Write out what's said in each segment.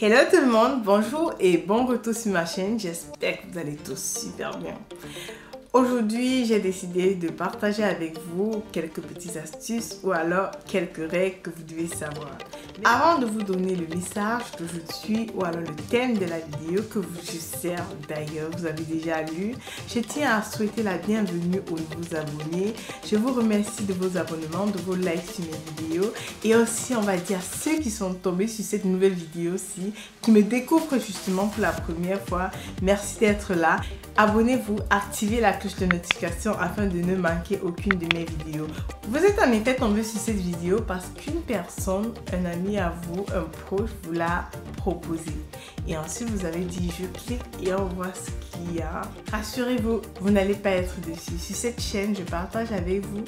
Hello tout le monde, bonjour et bon retour sur ma chaîne, j'espère que vous allez tous super bien. Aujourd'hui, j'ai décidé de partager avec vous quelques petites astuces ou alors quelques règles que vous devez savoir. Avant de vous donner le message d'aujourd'hui ou alors le thème de la vidéo que je sers d'ailleurs, vous avez déjà lu, je tiens à souhaiter la bienvenue aux nouveaux abonnés. Je vous remercie de vos abonnements, de vos likes sur mes vidéos et aussi on va dire ceux qui sont tombés sur cette nouvelle vidéo aussi, qui me découvrent justement pour la première fois. Merci d'être là. Abonnez-vous, activez la cloche de notification afin de ne manquer aucune de mes vidéos. Vous êtes en effet tombé sur cette vidéo parce qu'une personne, un ami à vous, un proche vous l'a proposé. Et ensuite vous avez dit je clique et on voit ce qu'il y a. Rassurez-vous, vous n'allez pas être déçus. Sur cette chaîne, je partage avec vous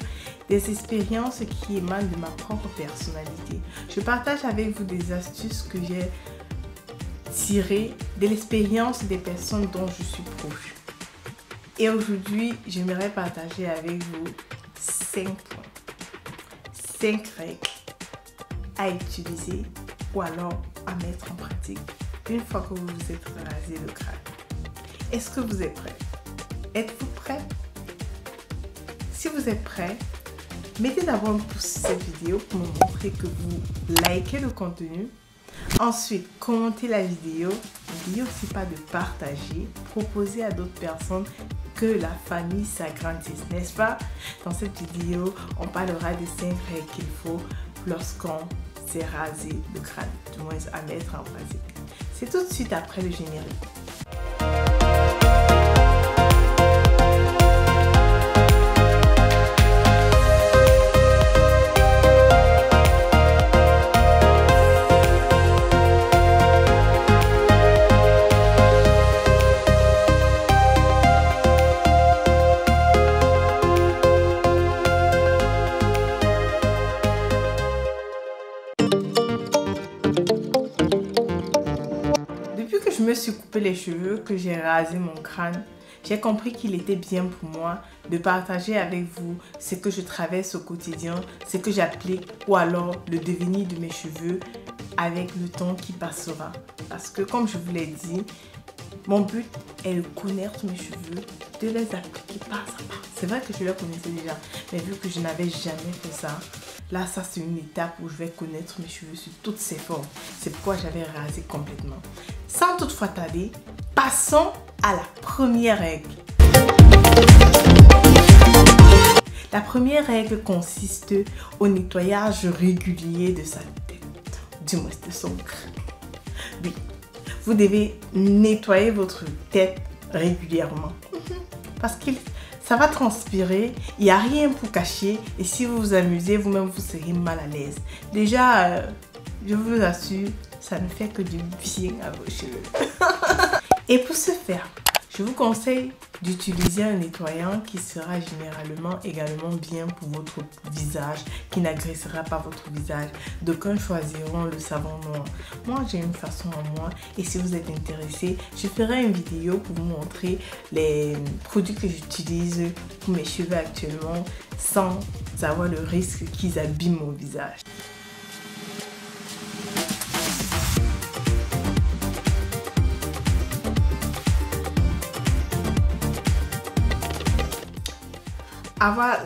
des expériences qui émanent de ma propre personnalité. Je partage avec vous des astuces que j'ai tirées de l'expérience des personnes dont je suis proche. Et aujourd'hui, j'aimerais partager avec vous 5 points, 5 règles à utiliser ou alors à mettre en pratique une fois que vous vous êtes rasé le crâne. Est-ce que vous êtes prêts? Êtes-vous prêts? Si vous êtes prêts, mettez d'abord un pouce sur cette vidéo pour me montrer que vous likez le contenu. Ensuite, commentez la vidéo. N'oubliez aussi pas de partager, proposer à d'autres personnes que la famille s'agrandisse, n'est-ce pas? Dans cette vidéo, on parlera des 5 règles qu'il faut lorsqu'on s'est rasé le crâne, du moins à mettre en pratique. C'est tout de suite après le générique. Je me suis coupé les cheveux, que j'ai rasé mon crâne, j'ai compris qu'il était bien pour moi de partager avec vous ce que je traverse au quotidien, ce que j'applique ou alors le devenir de mes cheveux avec le temps qui passera. Parce que comme je vous l'ai dit, mon but est de connaître mes cheveux, de les appliquer pas à pas. C'est vrai que je les connaissais déjà, mais vu que je n'avais jamais fait ça, là ça c'est une étape où je vais connaître mes cheveux sous toutes ses formes. C'est pourquoi j'avais rasé complètement. Sans toutefois tarder, passons à la première règle. La première règle consiste au nettoyage régulier de sa tête, du moins de son crâne. Oui, vous devez nettoyer votre tête régulièrement parce que ça va transpirer, il n'y a rien pour cacher et si vous vous amusez, vous-même vous serez mal à l'aise. Déjà, je vous assure, ça ne fait que du bien à vos cheveux. Et pour ce faire, je vous conseille d'utiliser un nettoyant qui sera généralement également bien pour votre visage, qui n'agressera pas votre visage. D'aucuns choisiront le savon noir. Moi, j'ai une façon à moi et si vous êtes intéressé, je ferai une vidéo pour vous montrer les produits que j'utilise pour mes cheveux actuellement sans avoir le risque qu'ils abîment mon visage.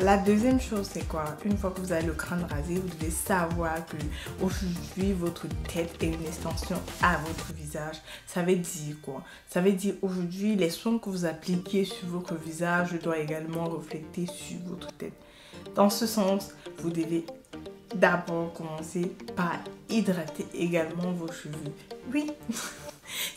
La deuxième chose, c'est quoi? Une fois que vous avez le crâne rasé, vous devez savoir que aujourd'hui votre tête est une extension à votre visage. Ça veut dire quoi? Ça veut dire aujourd'hui les soins que vous appliquez sur votre visage doivent également refléter sur votre tête. Dans ce sens, vous devez d'abord commencer par hydrater également vos cheveux. Oui.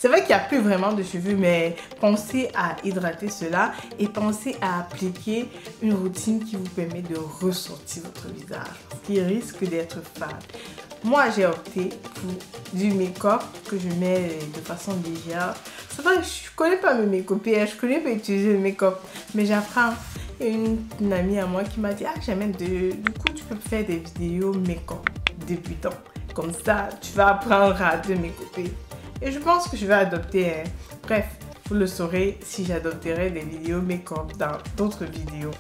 C'est vrai qu'il n'y a plus vraiment de cheveux, mais pensez à hydrater cela et pensez à appliquer une routine qui vous permet de ressortir votre visage, parce qu'il risque d'être fade. Moi, j'ai opté pour du make-up que je mets de façon légère. C'est vrai que je ne connais pas me make-upper, je ne connais pas utiliser le make-up, mais j'apprends. Il y a une amie à moi qui m'a dit « Ah, j'aime du coup, tu peux faire des vidéos make-up débutant. Comme ça, tu vas apprendre à te make-upper. » Et je pense que je vais adopter. Bref, vous le saurez si j'adopterai des vidéos make-up dans d'autres vidéos.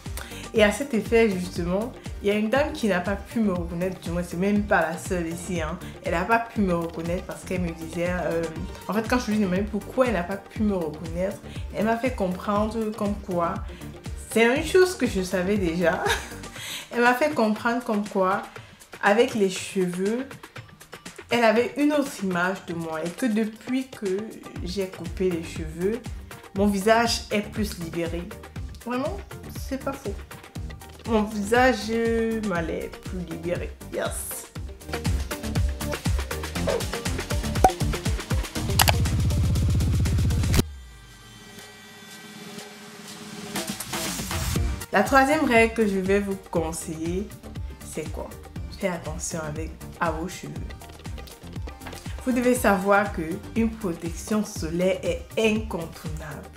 Et à cet effet, justement, Il y a une dame qui n'a pas pu me reconnaître, du moins c'est même pas la seule ici, hein. Elle n'a pas pu me reconnaître parce qu'elle me disait, en fait quand je lui ai demandé pourquoi elle n'a pas pu me reconnaître, elle m'a fait comprendre comme quoi, c'est une chose que je savais déjà, elle m'a fait comprendre comme quoi, avec les cheveux, elle avait une autre image de moi et que depuis que j'ai coupé les cheveux, mon visage est plus libéré. Vraiment, c'est pas faux. Mon visage m'allait plus libéré. Yes. La troisième règle que je vais vous conseiller, c'est quoi? Faites attention à vos cheveux. Vous devez savoir qu'une protection solaire est incontournable.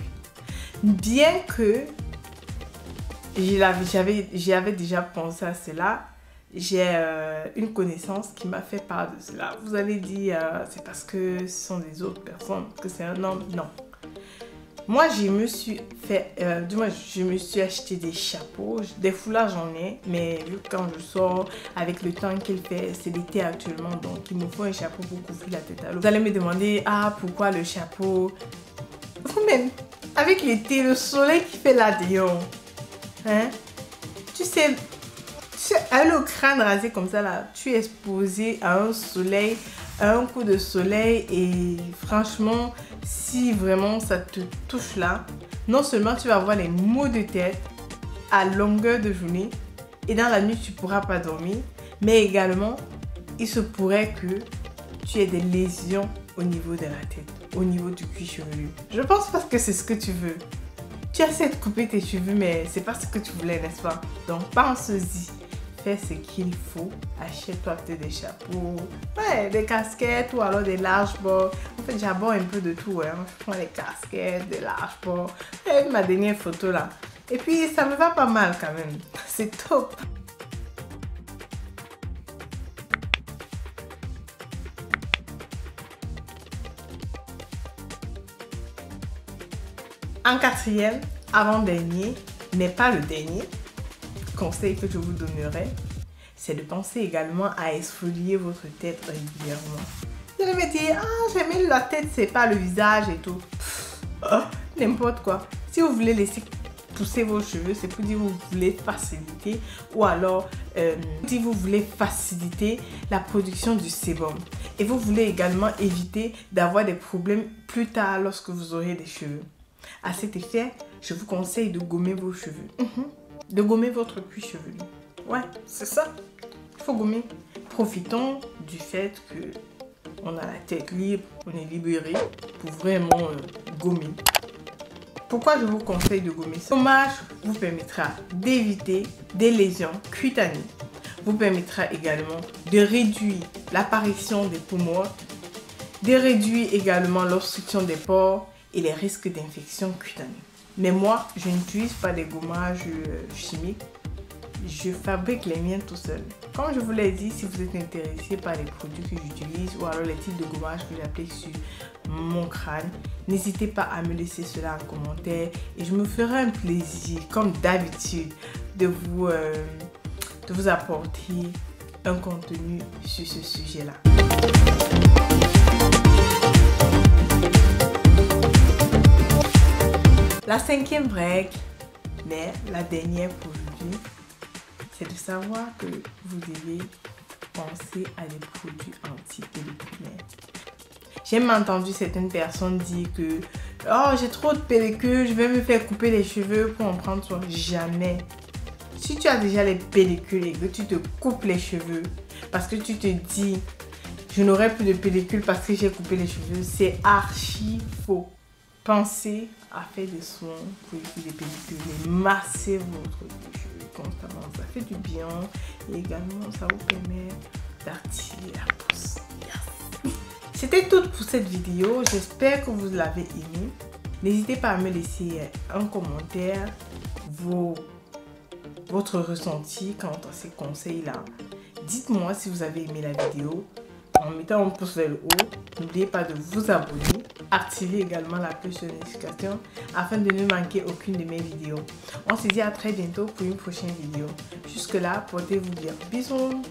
Bien que j'y avais déjà pensé à cela, j'ai une connaissance qui m'a fait part de cela. Vous allez dire, c'est parce que ce sont des autres personnes, que c'est un homme. Non. Moi, je me suis acheté des chapeaux, des foulards j'en ai, mais vu que quand je sors, avec le temps qu'il fait, c'est l'été actuellement, donc il me faut un chapeau pour couvrir la tête à l'eau. Vous allez me demander, ah, pourquoi le chapeau? Vous-même, avec l'été, le soleil qui fait là dehors, hein? Tu sais, avec le crâne rasé comme ça là, tu es exposé à un soleil, à un coup de soleil et franchement, si vraiment ça te touche là, non seulement tu vas avoir les maux de tête à longueur de journée et dans la nuit tu ne pourras pas dormir, mais également il se pourrait que tu aies des lésions au niveau de la tête, au niveau du cuir chevelu. Je pense parce que c'est ce que tu veux. Tu essaies de couper tes cheveux mais c'est pas ce que tu voulais, n'est-ce pas? Donc pense-y. Fais ce qu'il faut, achète-toi peut-être des chapeaux, ouais, des casquettes ou alors des larges bords. En fait, j'aborde un peu de tout, hein. Je prends des casquettes, des larges bords, et ma dernière photo là. Et puis, ça me va pas mal quand même. C'est top. En quatrième, avant-dernier, mais pas le dernier, conseil que je vous donnerai, c'est de penser également à exfolier votre tête régulièrement. Vous allez me dire, ah, j'ai mis la tête, c'est pas le visage et tout. N'importe quoi. Si vous voulez laisser pousser vos cheveux, c'est pour dire que vous voulez faciliter ou alors si vous voulez faciliter la production du sébum. Et vous voulez également éviter d'avoir des problèmes plus tard lorsque vous aurez des cheveux. À cet effet, je vous conseille de gommer vos cheveux. De gommer votre cuir chevelu. Ouais, c'est ça. Il faut gommer. Profitons du fait que on a la tête libre, on est libéré pour vraiment gommer. Pourquoi je vous conseille de gommer? Ce gommage vous permettra d'éviter des lésions cutanées. Vous permettra également de réduire l'apparition des peaux mortes, de réduire également l'obstruction des pores et les risques d'infection cutanée. Mais moi, je n'utilise pas des gommages chimiques. Je fabrique les miens tout seul. Comme je vous l'ai dit, si vous êtes intéressé par les produits que j'utilise ou alors les types de gommages que j'applique sur mon crâne, n'hésitez pas à me laisser cela en commentaire et je me ferai un plaisir, comme d'habitude, de vous apporter un contenu sur ce sujet-là. La cinquième règle, mais la dernière pour aujourd'hui, c'est de savoir que vous devez penser à des produits anti-pelliculaires. J'ai même entendu certaines personnes dire que « Oh, j'ai trop de pellicules, je vais me faire couper les cheveux pour en prendre soin. » Jamais. Si tu as déjà les pellicules et que tu te coupes les cheveux parce que tu te dis « Je n'aurai plus de pellicules parce que j'ai coupé les cheveux », c'est archi faux. Pensez à faire des soins pour éviter les pellicules et masser votre cheveux constamment. Ça fait du bien et également ça vous permet d'attirer la pousse. Yes. C'était tout pour cette vidéo. J'espère que vous l'avez aimé. N'hésitez pas à me laisser un commentaire, votre ressenti quant à ces conseils-là. Dites-moi si vous avez aimé la vidéo. en mettant un pouce vers le haut. N'oubliez pas de vous abonner. Activez également la cloche de notification afin de ne manquer aucune de mes vidéos. On se dit à très bientôt pour une prochaine vidéo. Jusque là, portez-vous bien. Bisous.